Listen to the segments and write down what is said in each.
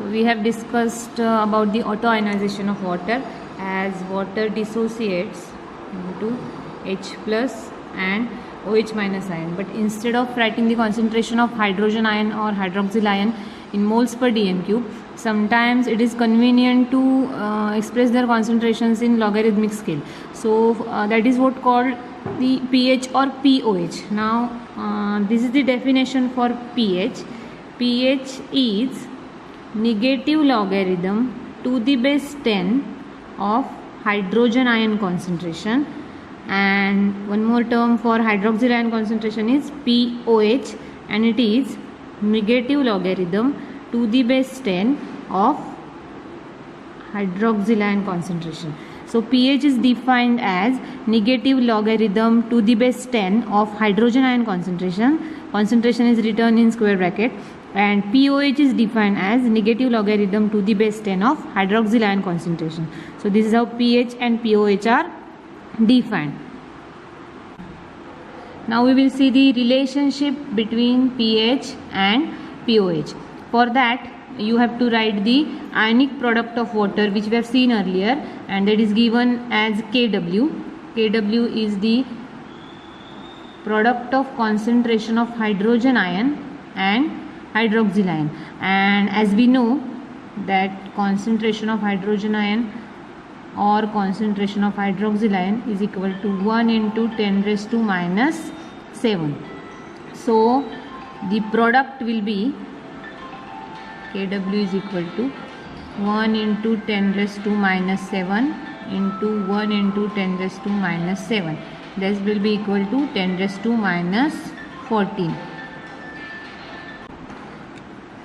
So we have discussed about the autoionization of water, as water dissociates into H plus and OH minus ion. But instead of writing the concentration of hydrogen ion or hydroxyl ion in moles per dn cube, sometimes it is convenient to express their concentrations in logarithmic scale. So that is what called the pH or pOH. Now this is the definition for pH. pH is negative logarithm to the base 10 of hydrogen ion concentration, and one more term for hydroxyl ion concentration is pOH, and it is negative logarithm to the base 10 of hydroxyl ion concentration. So pH is defined as negative logarithm to the base 10 of hydrogen ion concentration. Concentration is written in square bracket, and pOH is defined as negative logarithm to the base 10 of hydroxyl ion concentration. So this is how pH and pOH are defined. Now we will see the relationship between pH and pOH. For that, you have to write the ionic product of water, which we have seen earlier, and that is given as Kw. Kw is the product of concentration of hydrogen ion and hydroxyl ion, and as we know that concentration of hydrogen ion or concentration of hydroxyl ion is equal to 1 into 10 raised to minus 7. So the product will be Kw is equal to 1 into 10 raised to minus 7 into 1 into 10 raised to minus 7. This will be equal to 10 raised to minus 14.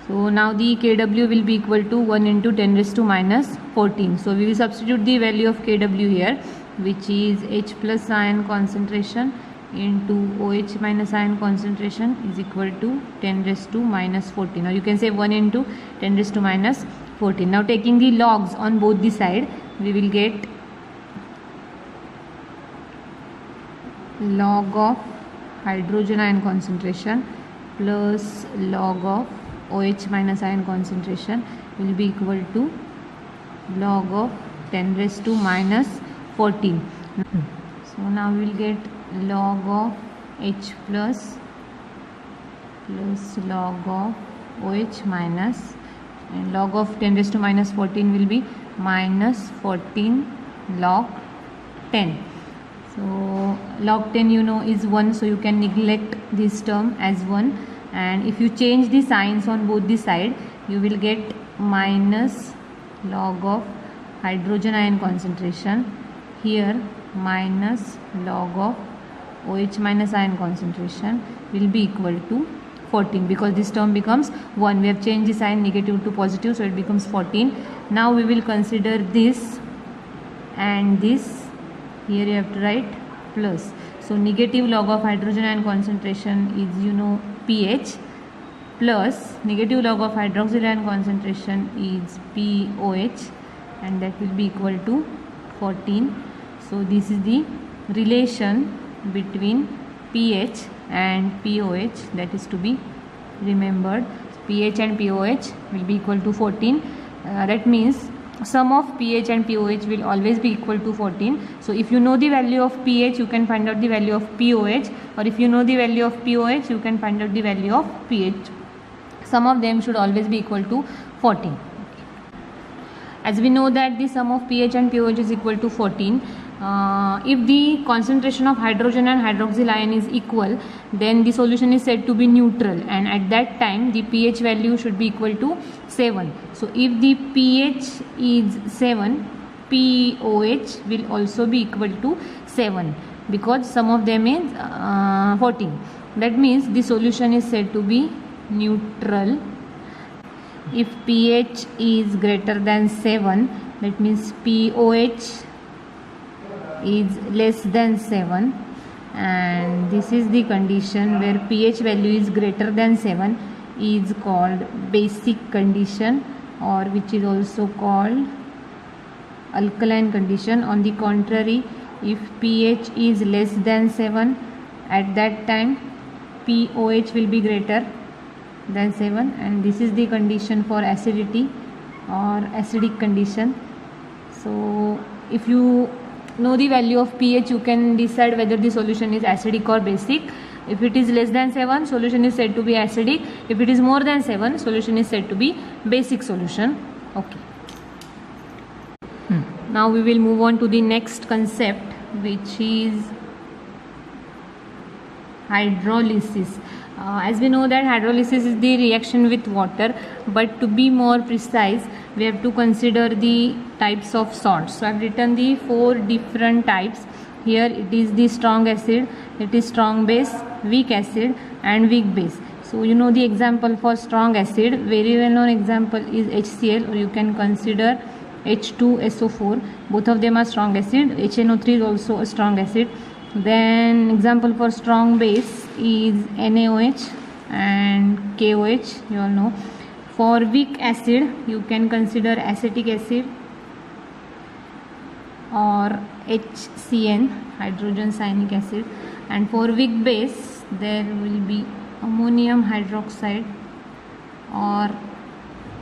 So now the Kw will be equal to 1 into 10 raised to minus 14. So we will substitute the value of Kw here, which is H plus ion concentration into OH minus ion concentration is equal to 10 raised to minus 14. Or you can say 1 into 10 raised to minus 14. Now taking the logs on both the side, we will get log of hydrogen ion concentration plus log of OH minus ion concentration will be equal to log of 10 raised to minus 14. So now we will get log of H plus log of OH minus, and log of 10 raised to minus 14 will be minus 14 log 10. So log 10 you know is 1, so you can neglect this term as 1, and if you change the signs on both the side, you will get minus log of hydrogen ion concentration, here minus log of OH minus ion concentration will be equal to 14, because this term becomes 1. We have changed the sign negative to positive, so it becomes 14. Now we will consider this and this. Here you have to write plus. So negative log of hydrogen ion concentration is, you know, pH, plus negative log of hydroxyl ion concentration is pOH, and that will be equal to 14. So this is the relation between pH and pOH that is to be remembered. pH and pOH will be equal to 14. That means sum of pH and pOH will always be equal to 14. So if you know the value of pH, you can find out the value of pOH, or if you know the value of pOH, you can find out the value of pH. Sum of them should always be equal to 14. As we know that the sum of pH and pOH is equal to 14, if the concentration of hydrogen and hydroxyl ion is equal, then the solution is said to be neutral, and at that time the pH value should be equal to 7. So if the pH is 7, pOH will also be equal to 7, because sum of them is 14. That means the solution is said to be neutral if pH is greater than 7. That means pOH is less than 7, and this is the condition where pH value is greater than 7 is called basic condition, or which is also called alkaline condition. On the contrary, if pH is less than 7, at that time pOH will be greater than 7, and this is the condition for acidity, or acidic condition. So if you know the value of pH, you can decide whether the solution is acidic or basic. If it is less than 7, solution is said to be acidic. If it is more than 7, solution is said to be basic solution. Okay. Now we will move on to the next concept, which is hydrolysis. As we know that hydrolysis is the reaction with water, but to be more precise, we have to consider the types of salts. So I have written the 4 different types. Here it is the strong acid, it is strong base, weak acid and weak base. So you know the example for strong acid, very well known example is HCl, or you can consider H2SO4. Both of them are strong acid. HNO3 is also a strong acid. Then example for strong base is NaOH and KOH, you all know. For weak acid, you can consider acetic acid or HCN, hydrogen cyanic acid. And for weak base, there will be ammonium hydroxide or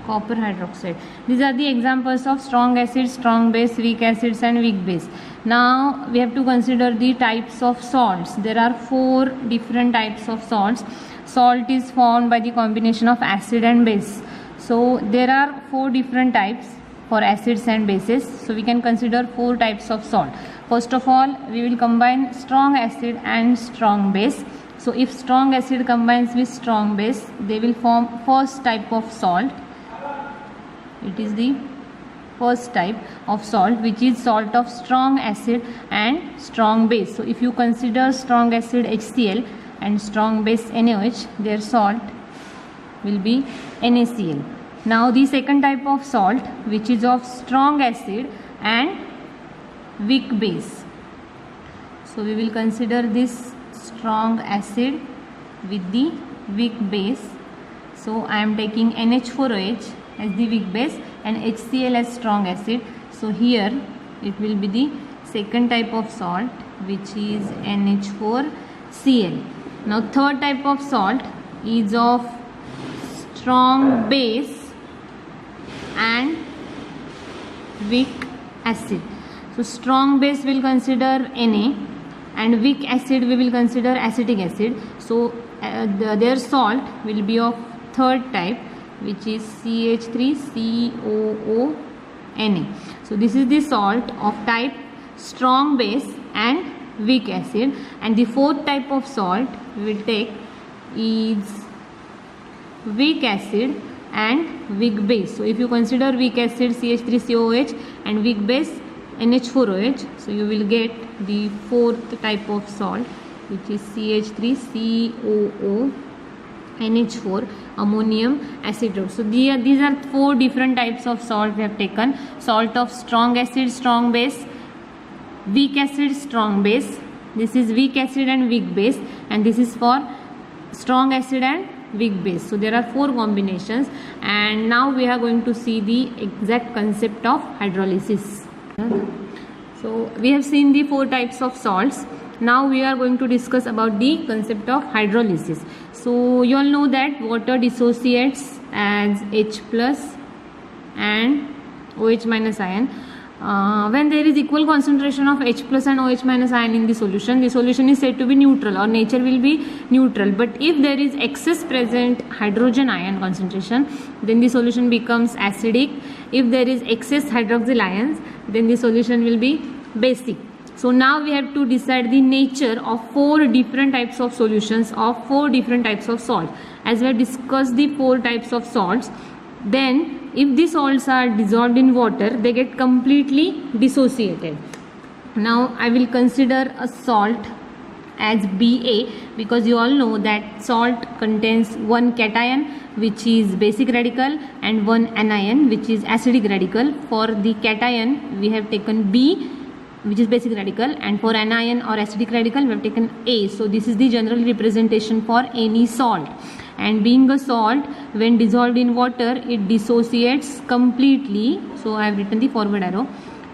copper hydroxide. These are the examples of strong acid, strong base, weak acids and weak base. Now we have to consider the types of salts. There are 4 different types of salts. Salt is formed by the combination of acid and base. So there are 4 different types for acids and bases. So we can consider 4 types of salt. First of all, we will combine strong acid and strong base. So if strong acid combines with strong base, they will form first type of salt. It is the first type of salt, which is salt of strong acid and strong base. So if you consider strong acid HCl and strong base NaOH, their salt will be NaCl. Now the second type of salt, which is of strong acid and weak base. So we will consider this strong acid with the weak base. So I am taking NH4OH as the weak base and HCl as strong acid. So here it will be the second type of salt, which is NH4Cl. Now third type of salt is of strong base and weak acid. So strong base will consider Na and weak acid we will consider acetic acid. So their salt will be of third type, which is CH3COONA. So this is the salt of type strong base and weak acid. And the fourth type of salt we will take is weak acid and weak base. So if you consider weak acid CH3COOH and weak base NH4OH, so you will get the fourth type of salt, which is CH3COO NH4 ammonium acetate. So these are 4 different types of salt we have taken. Salt of strong acid, strong base, weak acid, strong base. This is weak acid and weak base, and this is for strong acid and weak base. So there are 4 combinations, and now we are going to see the exact concept of hydrolysis. So we have seen the 4 types of salts. Now we are going to discuss about the concept of hydrolysis. So you all know that water dissociates as H plus and OH minus ion. When there is equal concentration of H plus and OH minus ion in the solution is said to be neutral, or nature will be neutral. But if there is excess present hydrogen ion concentration, then the solution becomes acidic. If there is excess hydroxyl ions, then the solution will be basic. So now we have to decide the nature of 4 different types of solutions of 4 different types of salt. As we have discussed the 4 types of salts, then if the salts are dissolved in water, they get completely dissociated. Now I will consider a salt as Ba, because you all know that salt contains one cation, which is basic radical, and one anion, which is acidic radical. For the cation we have taken B, which is basic radical, and for anion or acidic radical we have taken A. So this is the general representation for any salt. And being a salt, when dissolved in water, it dissociates completely. So I have written the forward arrow,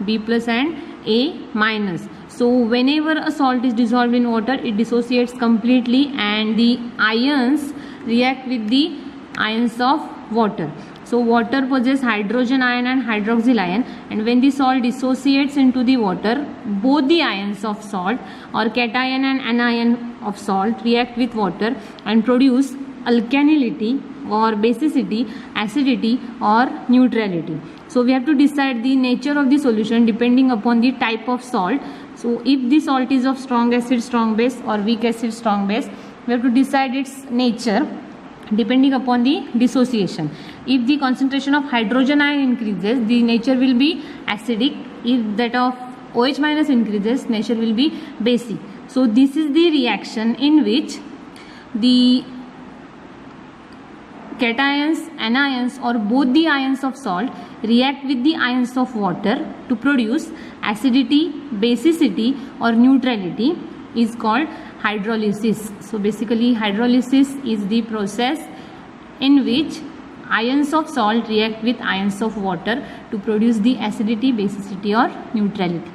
B plus and A minus. So whenever a salt is dissolved in water, it dissociates completely, and the ions react with the ions of water. So water possesses hydrogen ion and hydroxyl ion, and when the salt dissociates into the water, both the ions of salt or cation and anion of salt react with water and produce alkalinity or basicity, acidity or neutrality. So we have to decide the nature of the solution depending upon the type of salt. So if the salt is of strong acid, strong base, or weak acid, strong base, we have to decide its nature depending upon the dissociation. If the concentration of hydrogen ion increases, the nature will be acidic. If that of OH minus increases, nature will be basic. So this is the reaction in which the cations, anions, or both the ions of salt react with the ions of water to produce acidity, basicity or neutrality is called hydrolysis. So basically hydrolysis is the process in which ions of salt react with ions of water to produce the acidity, basicity or neutrality.